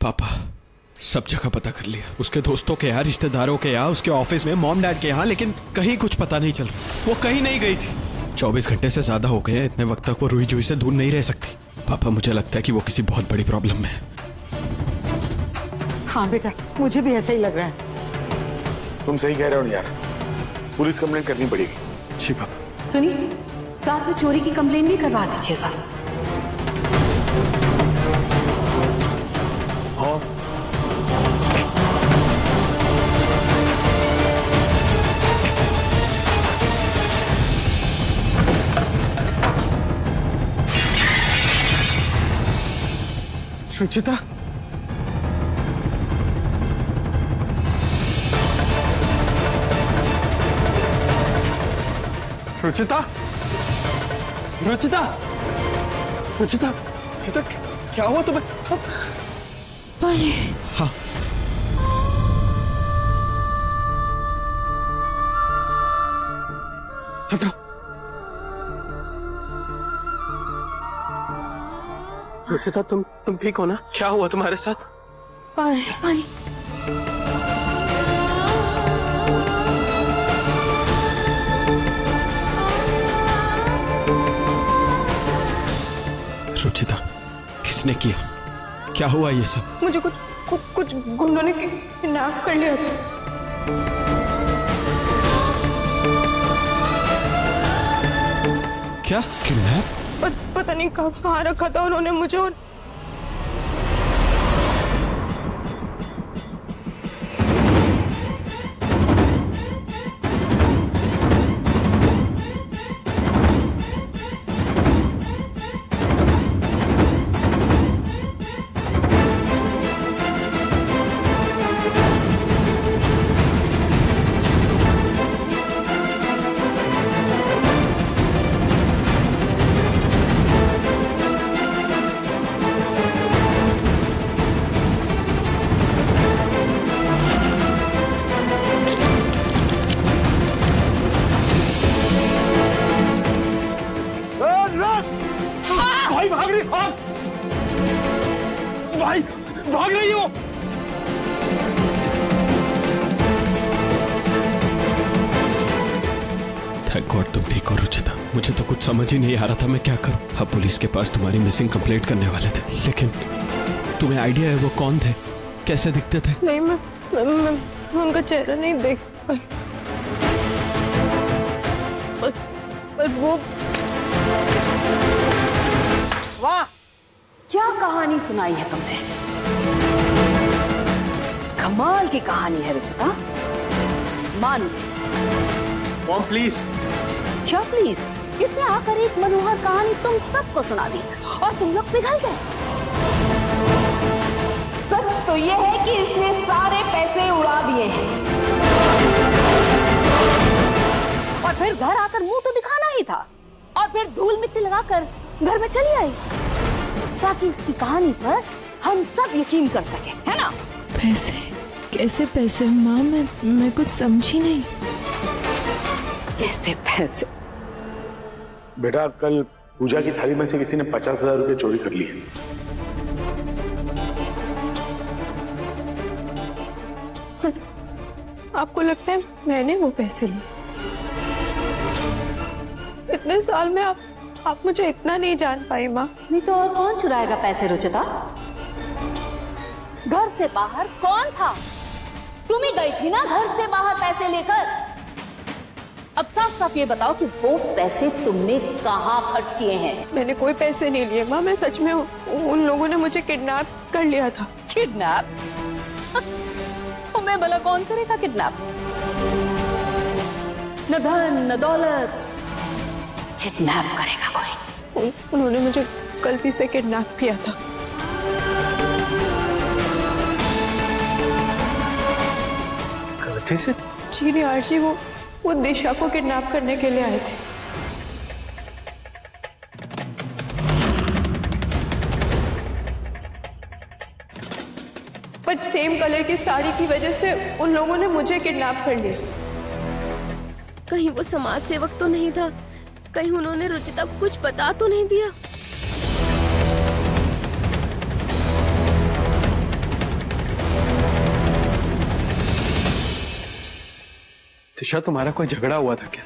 पापा सब जगह पता कर लिया, उसके दोस्तों के यहाँ, रिश्तेदारों के यहाँ, उसके ऑफिस में, मॉम डैड के यहाँ, लेकिन कहीं कुछ पता नहीं चल रहा। वो कहीं नहीं गई थी। 24 घंटे से ज्यादा हो गए, इतने वक्त तक वो रुई जुई से दूर नहीं रह सकती। पापा मुझे लगता है कि वो किसी बहुत बड़ी प्रॉब्लम में है। हाँ बेटा, मुझे भी ऐसा ही लग रहा है। तुम सही कह रहे हो यार, पुलिस कंप्लेंट करनी पड़ेगी। जी पापा। सुनिए, साथ में चोरी की कंप्लेंट भी करवा दीजिएगा। हाँ रुचिता, रुचिता, रुचिता, रुचिता, रुचिता, क्या हुआ तुम्हें? हाँ हटाओ। रुचिता, तुम ठीक हो ना? क्या हुआ तुम्हारे साथ? पानी। रुचिता, किसने किया? क्या हुआ ये सब? मुझे कुछ गुंडों ने किडनैप कर लिया था। क्या किडनैप? पता नहीं कहाँ रखा था उन्होंने मुझे। भाई भाग रही, भाई भाग रही हो। थैंक गॉड तुम ठीक हो रुचिता। मुझे तो कुछ समझ ही नहीं आ रहा था मैं क्या करूं। हम पुलिस के पास तुम्हारी मिसिंग कंप्लेंट करने वाले थे, लेकिन तुम्हें आइडिया है वो कौन थे, कैसे दिखते थे? नहीं, मैं उनका चेहरा नहीं देख पाई। पर वो वाह, क्या कहानी सुनाई है तुमने। कमाल की कहानी है रुचिता, मानो। Mom please. क्या प्लीज? इसने आकर एक मनोहर कहानी तुम सबको सुना दी और तुम लोग पिघल गए। सच तो यह है कि इसने सारे पैसे उड़ा दिए हैं और फिर घर आकर मुंह तो दिखाना ही था, और फिर धूल मिट्टी लगाकर घर में चली आई ताकि इसकी कहानी पर हम सब यकीन कर सके, है ना? पैसे? कैसे पैसे माँ? मैं कुछ समझी नहीं। कैसे पैसे? बेटा, कल पूजा की थाली में से किसी ने 50,000 रुपए चोरी कर लिए। आपको लगता है मैंने वो पैसे लिए? इतने साल में आप मुझे इतना नहीं जान पाई माँ। नहीं तो और कौन चुराएगा पैसे रुचिता? घर से बाहर कौन था? तुम ही गई थी ना घर से बाहर पैसे लेकर। अब साफ साफ ये बताओ कि वो पैसे तुमने कहाँ खर्च किए हैं? मैंने कोई पैसे नहीं लिए माँ, मैं सच में उन लोगों ने मुझे किडनैप कर लिया था। किडनैप? तुम्हें भला कौन करेगा किडनैप? न धन न दौलत, किडनैप करेगा कोई। उन्होंने मुझे गलती से किडनैप किया था। गलती से? जी नहीं आरजी, वो दिशा को किडनैप करने के लिए आए थे। पर सेम कलर की साड़ी की वजह से उन लोगों ने मुझे किडनैप कर लिया। कहीं वो समाज सेवक तो नहीं था? कहीं उन्होंने रुचिता को कुछ बता तो नहीं दिया? दिशा, तुम्हारा कोई झगड़ा हुआ था क्या,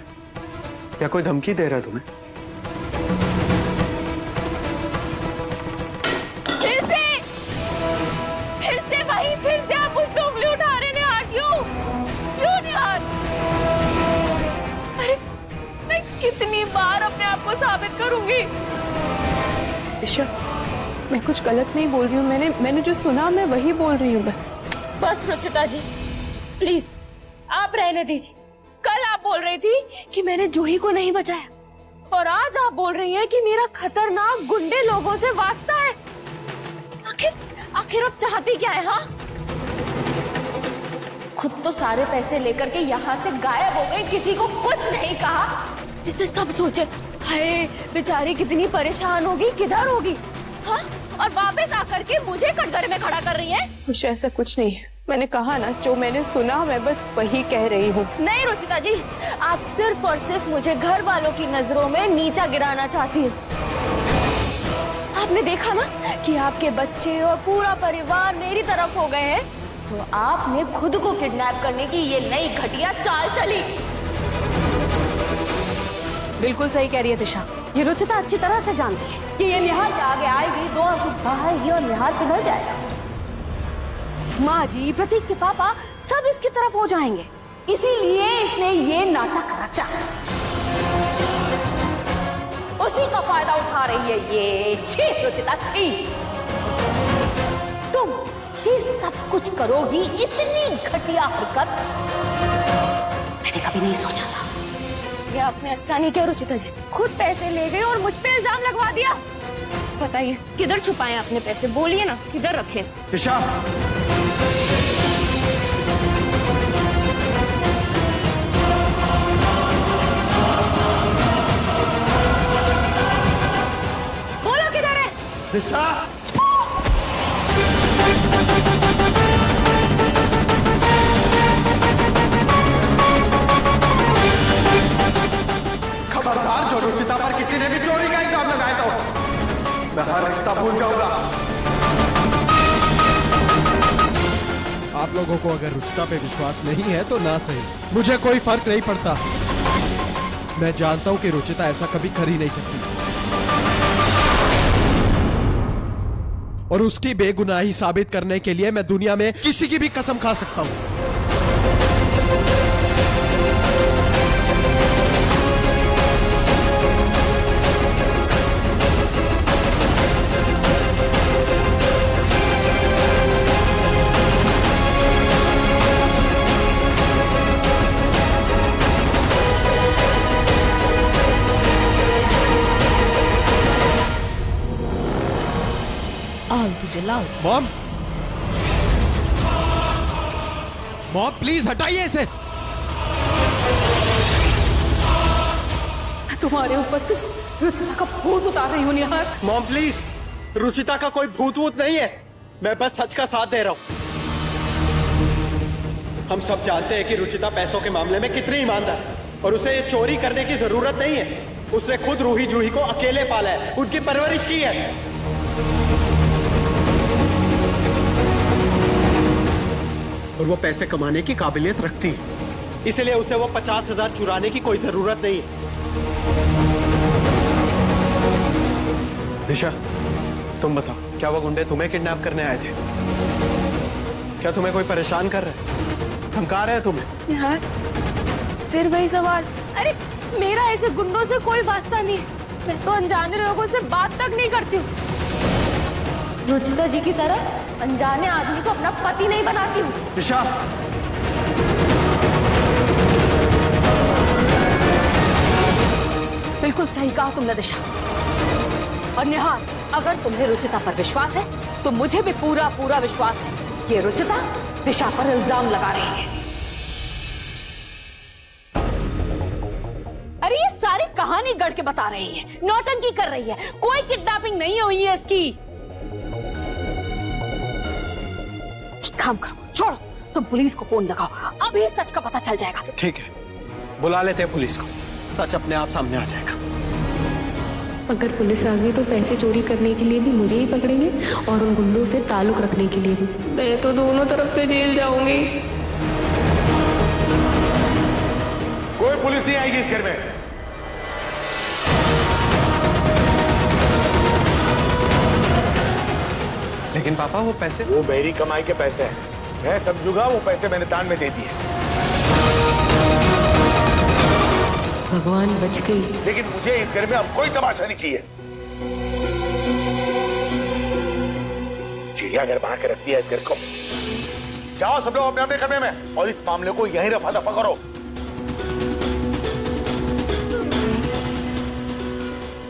या कोई धमकी दे रहा तुम्हें? फिर से आप मुझ पे उंगली उठा रहे हैं। क्यों निहार? अरे मैं कितनी बार अपने आप को साबित करूंगी। दिशा, मैं कुछ गलत नहीं बोल रही हूँ। मैंने जो सुना मैं वही बोल रही हूँ बस रुचिता जी, प्लीज आप रहने दीजिए। कल आप बोल रही थी कि मैंने जूही को नहीं बचाया, और आज आप बोल रही हैं कि मेरा खतरनाक गुंडे लोगों से वास्ता है। आखिर अब चाहती क्या है? हाँ, खुद तो सारे पैसे लेकर के यहाँ से गायब हो गई, किसी को कुछ नहीं कहा, जिससे सब सोचे हाय बेचारी कितनी परेशान होगी, किधर होगी। हाँ, और वापस आकर के मुझे कटघरे में खड़ा कर रही है। मुझे ऐसा कुछ नहीं है। मैंने कहा ना, जो मैंने सुना मैं बस वही कह रही हूँ। नहीं रुचिता जी, आप सिर्फ और सिर्फ मुझे घर वालों की नजरों में नीचा गिराना चाहती है। आपने देखा ना कि आपके बच्चे और पूरा परिवार मेरी तरफ हो गए हैं, तो आपने खुद को किडनैप करने की ये नई घटिया चाल चली। बिल्कुल सही कह रही है दिशा। ये रुचिता अच्छी तरह से जानती है कि ये निहाल के आगे आएगी, दो आंसू बहाएगी और निहाल पिघल जाएगा। माँ जी, प्रतीक के पापा सब इसकी तरफ हो जाएंगे, इसीलिए इसने ये नाटक रचा। उसी का फायदा उठा रही है ये। छी रुचिता, छी। तुम ये सब कुछ करोगी, इतनी घटिया हरकत मैंने कभी नहीं सोचा था। ये आपने अच्छा नहीं किया रुचिता जी, खुद पैसे ले गए और मुझ पे इल्जाम लगवा दिया। बताइए किधर छुपाए अपने पैसे, बोलिए ना किधर रखे। दिशा, बोलो किधर है। दिशा, खबरदार, जो रुचिता पर किसी ने भी चोरी का इल्जाम लगाया तो मैं हर रिश्ता भूल जाऊंगा। आप लोगों को अगर रुचिता पे विश्वास नहीं है तो ना सही, मुझे कोई फर्क नहीं पड़ता। मैं जानता हूं कि रुचिता ऐसा कभी कर ही नहीं सकती, और उसकी बेगुनाही साबित करने के लिए मैं दुनिया में किसी की भी कसम खा सकता हूं। तुझे लाओ। मॉम, मॉम प्लीज हटाइए इसे। तुम्हारे ऊपर से रुचिता का भूत उतार रही हूँ निहार। मॉम प्लीज, रुचिता का कोई भूत वूत नहीं है, मैं बस सच का साथ दे रहा हूं। हम सब जानते हैं कि रुचिता पैसों के मामले में कितनी ईमानदार है, और उसे ये चोरी करने की जरूरत नहीं है। उसने खुद रूही जूही को अकेले पाला है, उनकी परवरिश की है। और वो पैसे कमाने की काबिलियत रखती है, इसलिए उसे वो 50,000 चुराने की कोई जरूरत नहीं है। दिशा, तुम बताओ, क्या वो गुंडे तुम्हें किडनैप करने आए थे? क्या तुम्हें कोई परेशान कर रहा है, धमका रहे हैं तुम्हें? यार फिर वही सवाल। अरे मेरा ऐसे गुंडों से कोई वास्ता नहीं है, मैं तो अनजाने लोगों से बात तक नहीं करती हूँ। रुचिता जी की तरह अनजाने आदमी को अपना पति नहीं बनाती हूँ। दिशा, बिल्कुल सही कहा तुमने दिशा। और निहार, अगर तुम्हें रुचिता पर विश्वास है तो मुझे भी पूरा पूरा विश्वास है कि रुचिता दिशा पर इल्जाम लगा रही है। अरे ये सारी कहानी गढ़ के बता रही है, नौटंकी कर रही है, कोई किडनैपिंग नहीं हुई है इसकी। एक काम करो, छोड़ो, तुम पुलिस को फोन लगाओ, अभी सच का पता चल जाएगा। ठीक है, बुला लेते हैं पुलिस को, सच अपने आप सामने आ जाएगा। अगर पुलिस आ गई तो पैसे चोरी करने के लिए भी मुझे ही पकड़ेंगे और उन गुंडों से ताल्लुक रखने के लिए भी। मैं तो दोनों तरफ से जेल जाऊंगी। तक पुलिस नहीं आएगी इस घर में। लेकिन पापा वो पैसे, वो मेरी कमाई के पैसे हैं, मैं समझूंगा। वो पैसे मैंने दान में दे दिए। भगवान बच गई। लेकिन मुझे इस घर में अब कोई तमाशा नहीं चाहिए। चिड़ियाघर बना के रख दिया इस घर को। जाओ सब लोग अपने अपने कमरे में और इस मामले को यहीं रफा दफा करो।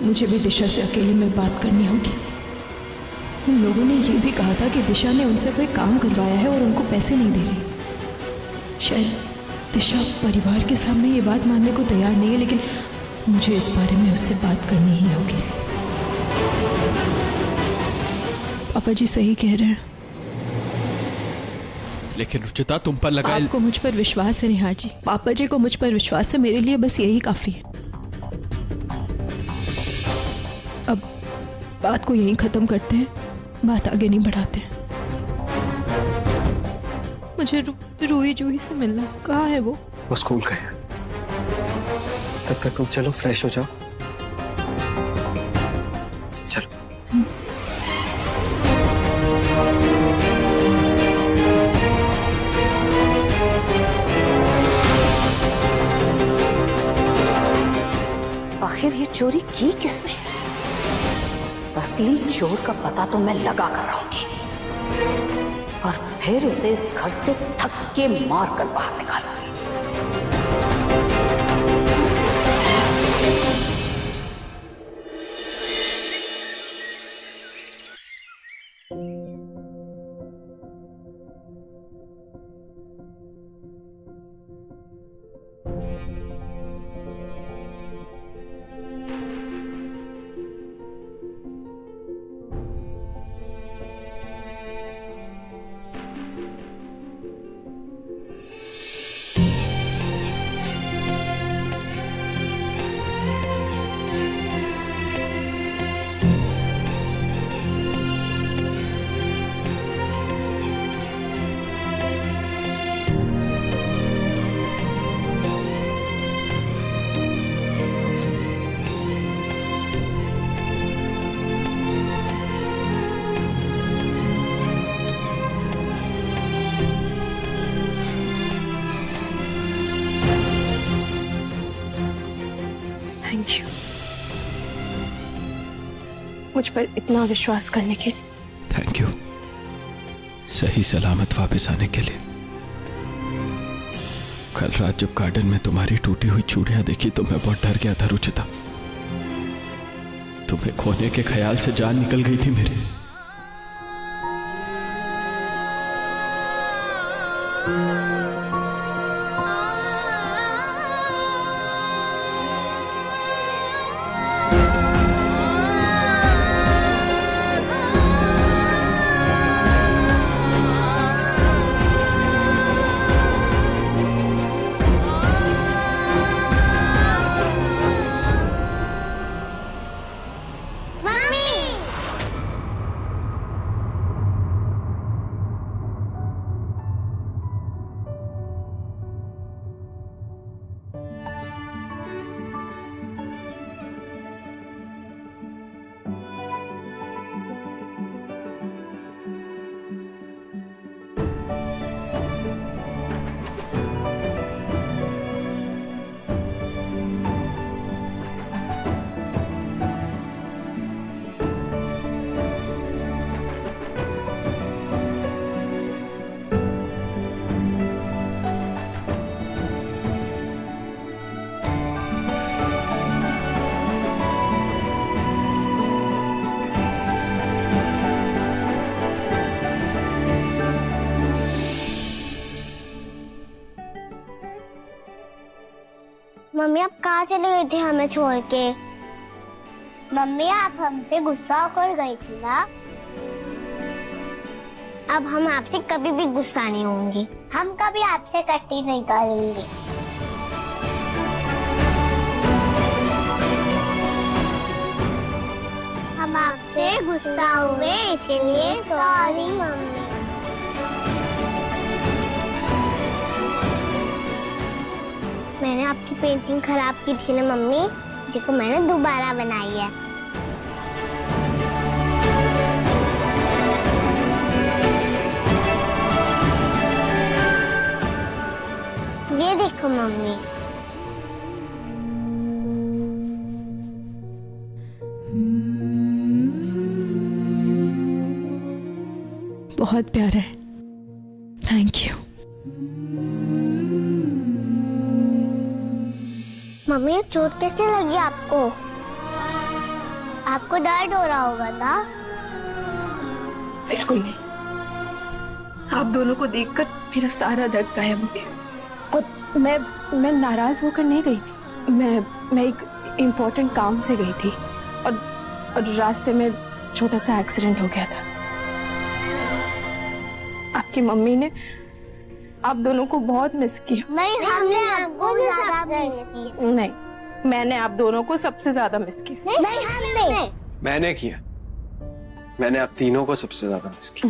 मुझे भी दिशा से अकेले में बात करनी होगी। उन लोगों ने ये भी कहा था कि दिशा ने उनसे कोई काम करवाया है और उनको पैसे नहीं दे रही। शायद दिशा परिवार के सामने ये बात मानने को तैयार नहीं है, लेकिन मुझे इस बारे में उससे बात करनी ही होगी। पापा जी सही कह रहे हैं। लेकिन रुचिता तुम पर लगा। आपको मुझ पर विश्वास है निहार जी, पापा जी को मुझ पर विश्वास है। मेरे लिए बस यही काफी है। अब बात को यहीं खत्म करते हैं, बात आगे नहीं बढ़ाते हैं। मुझे रूही जूही से मिलना, कहाँ है वो? वो स्कूल गए हैं। तब तक तुम चलो फ्रेश हो जाओ। चलो। आखिर ये चोरी की किसने? असली चोर का पता तो मैं लगा कर रहूंगी और फिर उसे इस घर से धक्के मार कर बाहर निकालूंगी। थैंक यू मुझ पर इतना विश्वास करने के लिए। थैंक यू सही सलामत वापस आने के लिए। कल रात जब गार्डन में तुम्हारी टूटी हुई चूड़ियां देखी तो मैं बहुत डर गया था रुचिता। तुम्हें खोने के ख्याल से जान निकल गई थी मेरी। मम्मी आप कहाँ चले गई थी हमें छोड़ के? मम्मी आप हमसे गुस्सा होकर गई थी ना? अब हम आपसे कभी भी गुस्सा नहीं होंगे। हम कभी आपसे कट्टी नहीं करेंगे। हम आपसे गुस्सा हुए इसलिए सॉरी मम्मी। मैंने आपकी पेंटिंग खराब की थी ना मम्मी, देखो मैंने दोबारा बनाई है। ये देखो मम्मी। बहुत प्यारा है, थैंक यू। मम्मी ये चोट कैसे लगी आपको? आपको दर्द हो रहा होगा ना? बिल्कुल नहीं, आप दोनों को देखकर मेरा सारा दर्द गायब हो गया। और मैं नाराज होकर नहीं गई थी, मैं एक इम्पोर्टेंट काम से गई थी और रास्ते में छोटा सा एक्सीडेंट हो गया था। आपकी मम्मी ने आप दोनों को बहुत मिस किया। नहीं, हमने आपको ज्यादा मिस किया। नहीं, मैंने आप दोनों को सबसे ज्यादा मिस किया। नहीं, हमने। मैंने किया, मैंने आप तीनों को सबसे ज्यादा मिस किया।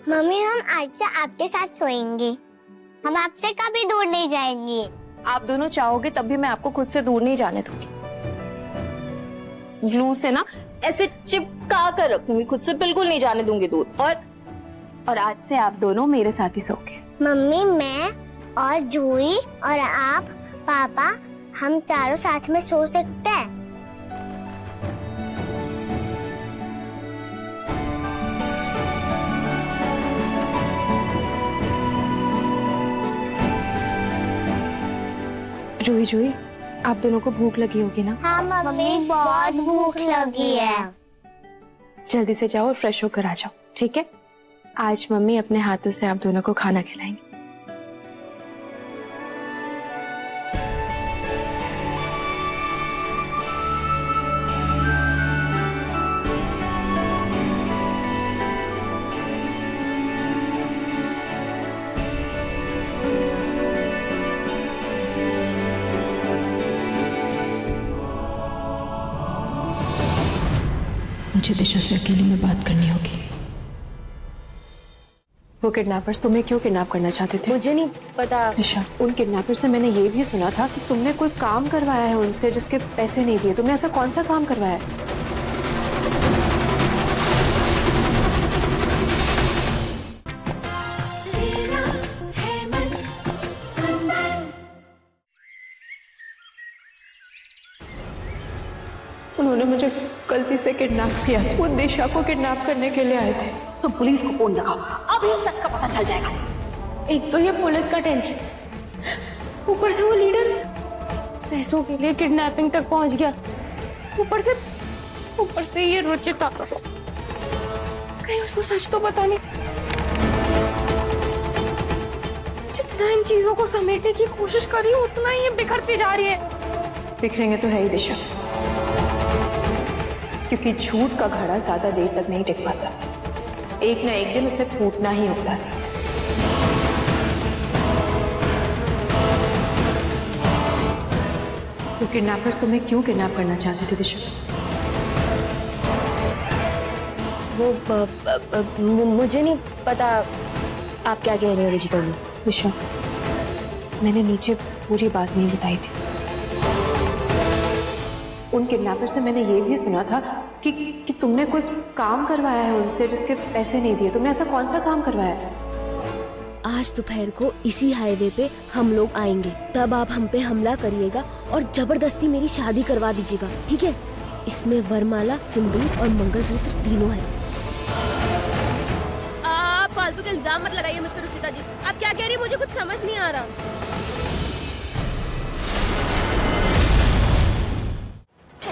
मम्मी हम आज से आपके साथ सोएंगे, हम आपसे कभी दूर नहीं जाएंगे। आप दोनों चाहोगे तब भी मैं आपको खुद से दूर नहीं जाने दूंगी। ग्लू से ना ऐसे चिपका कर रखूंगी, खुद से बिल्कुल नहीं जाने दूंगी दूर। और आज से आप दोनों मेरे साथ ही सोओगे। मम्मी, मैं और जूही और आप, पापा, हम चारों साथ में सो सकते हैं। जूही जूही, आप दोनों को भूख लगी होगी ना? हाँ मम्मी, बहुत भूख लगी है। जल्दी से जाओ और फ्रेश होकर आ जाओ, ठीक है? आज मम्मी अपने हाथों से आप दोनों को खाना खिलाएंगी। मुझे दिशा से अकेले में बात करनी होगी। वो किडनैपर्स तुम्हें क्यों किडनैप करना चाहते थे? मुझे नहीं पता। दिशा, उन किडनैपर से मैंने ये भी सुना था कि तुमने कोई काम करवाया है उनसे जिसके पैसे नहीं दिए। तुमने ऐसा कौन सा काम करवाया है? उन्होंने मुझे गलती से किडनैप किया। वो दिशा को किडनैप करने के लिए आए थे। तो पुलिस को फोन लगाओ, अभी सच का पता चल जाएगा। एक तो ये पुलिस का टेंशन, ऊपर से वो लीडर पैसों के लिए किडनैपिंग तक पहुंच गया। ऊपर से ये रुचिता, कहीं उसको सच तो पता नहीं। जितना इन चीजों को समेटने की कोशिश करी उतना ही ये बिखरती जा रही है। बिखरेंगे तो है ही दिशा, क्योंकि झूठ का घड़ा ज्यादा देर तक नहीं टिक पाता। एक ना एक दिन उसे फूटना ही होता है। तो किडनैपर्स तुम्हें क्यों किडनैप करना चाहते थे दिशा? वो मुझे नहीं पता आप क्या कह रहे हो रुचिता जी। दिशा, मैंने नीचे पूरी बात नहीं बताई थी। उन किडनैपर से मैंने ये भी सुना था कि तुमने कोई काम करवाया है उनसे जिसके पैसे नहीं दिए। तुमने ऐसा कौन सा काम करवाया है? आज दोपहर को इसी हाईवे पे हम लोग आएंगे, तब आप हम पे हमला करिएगा और जबरदस्ती मेरी शादी करवा दीजिएगा, ठीक है? इसमें वरमाला, सिंदूर और मंगलसूत्र तीनों है। आप फालतू के इल्जाम मत लगाइए मिस्टर रुचिता जी। आप क्या कह रही है मुझे कुछ समझ नहीं आ रहा।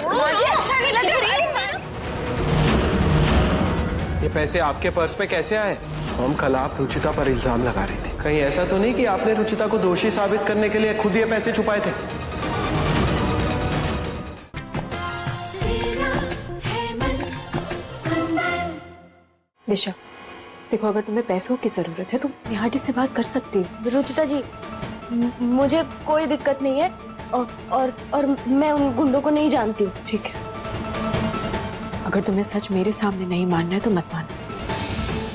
मुझे अच्छा नहीं लग रहा। ये पैसे आपके पर्स पे कैसे आए? हम कल आप रुचिता पर इल्जाम लगा रहे थे। कहीं ऐसा तो नहीं कि आपने रुचिता को दोषी साबित करने के लिए खुद ये पैसे छुपाए थे? दिशा, देखो, अगर तुम्हें पैसों की जरूरत है तो निहाटी से बात कर सकती हो। रुचिता जी, मुझे कोई दिक्कत नहीं है और मैं उन गुंडों को नहीं जानती हूँ। ठीक है, अगर तुम्हें सच मेरे सामने नहीं मानना है तो मत मानो,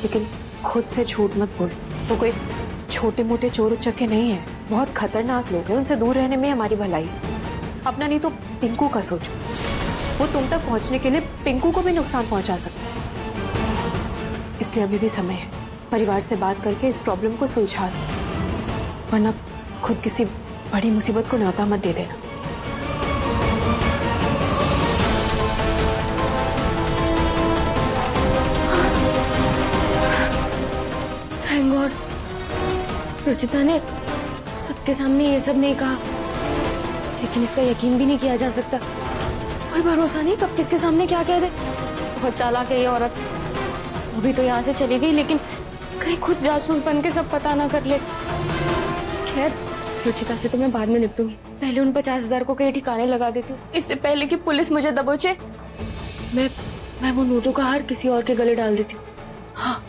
लेकिन खुद से झूठ मत बोल। वो कोई छोटे मोटे चोर उचक्के नहीं है, बहुत खतरनाक लोग हैं, उनसे दूर रहने में हमारी भलाई है। अपना नहीं तो पिंकू का सोचो, वो तुम तक पहुंचने के लिए पिंकू को भी नुकसान पहुंचा सकता है। इसलिए अभी भी समय है, परिवार से बात करके इस प्रॉब्लम को सुलझा दो, वरना खुद किसी बड़ी मुसीबत को न्योता मत दे देना। थैंक गॉड रुचिता ने सबके सामने ये सब नहीं कहा, लेकिन इसका यकीन भी नहीं किया जा सकता। कोई भरोसा नहीं कब किसके सामने क्या कह दे। बहुत चालाक है ये औरत। अभी तो यहाँ से चली गई, लेकिन कहीं खुद जासूस बन के सब पता ना कर ले। खैर रुचिता से तो मैं बाद में निपटूंगी, पहले उन 50,000 को कहीं ठिकाने लगा देती हूँ, इससे पहले कि पुलिस मुझे दबोचे। मैं वो नोटों का हार किसी और के गले डाल देती हूँ। हाँ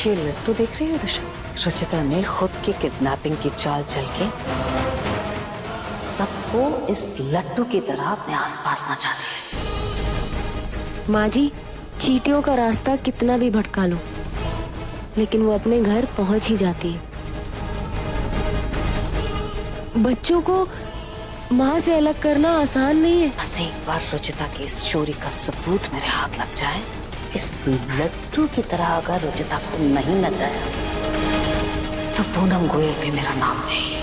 ये लट्टू देख रही हो दिशा? रुचिता ने खुद की किडनैपिंग की चाल चल के सबको इस लट्टू की तरह अपने आसपास नचा दिया। माँ जी, चींटियों का रास्ता कितना भी भटका लो, लेकिन वो अपने घर पहुंच ही जाती है। बच्चों को माँ से अलग करना आसान नहीं है। बस एक बार रुचिता की इस चोरी का सबूत मेरे हाथ लग जाए, इस लट्टू की तरह अगर रुचिता को नहीं नचाया तो पूनम गोयल भी मेरा नाम नहीं।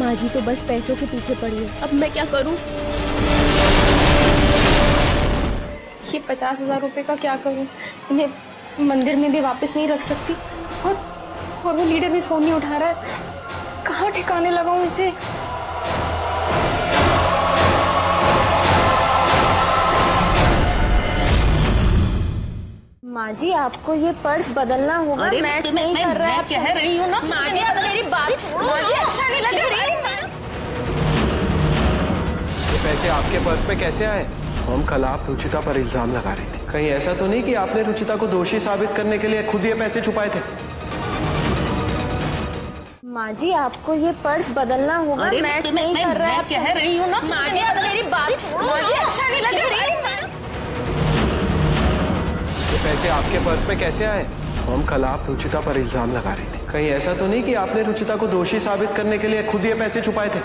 माँ जी तो बस पैसों के पीछे पड़ी है, अब मैं क्या करूं? ये 50,000 रुपए का क्या करूं? इन्हें मंदिर में भी वापस नहीं रख सकती, और वो लीडर भी फोन नहीं उठा रहा है। कहाँ ठिकाने लगाऊं इसे? माँ जी आपको ये पर्स बदलना होगा। मैच नहीं कर रहा है। मैं कह रही हूँ ना माँ जी, अब मेरी बात माँ जी अच्छा नहीं लग रही। ये पैसे आपके पर्स पे कैसे आए? हम कल आप रुचिता पर इल्जाम लगा रही थी, कहीं ऐसा तो नहीं कि आपने रुचिता को दोषी साबित करने के लिए खुद ये पैसे छुपाए थे? माँ जी आपको ये पर्स बदलना होगा। मैच नहीं कर रहा है। मैं कह रही हूँ ना माँ जी, अब मेरी बात माँ जी अच्छा नहीं लग रही। ये पैसे आपके पर्स पे कैसे आए? हम कल आप रुचिता पर इल्जाम लगा रही थी, कहीं ऐसा तो नहीं कि आपने रुचिता को दोषी साबित करने के लिए खुद ये पैसे छुपाए थे?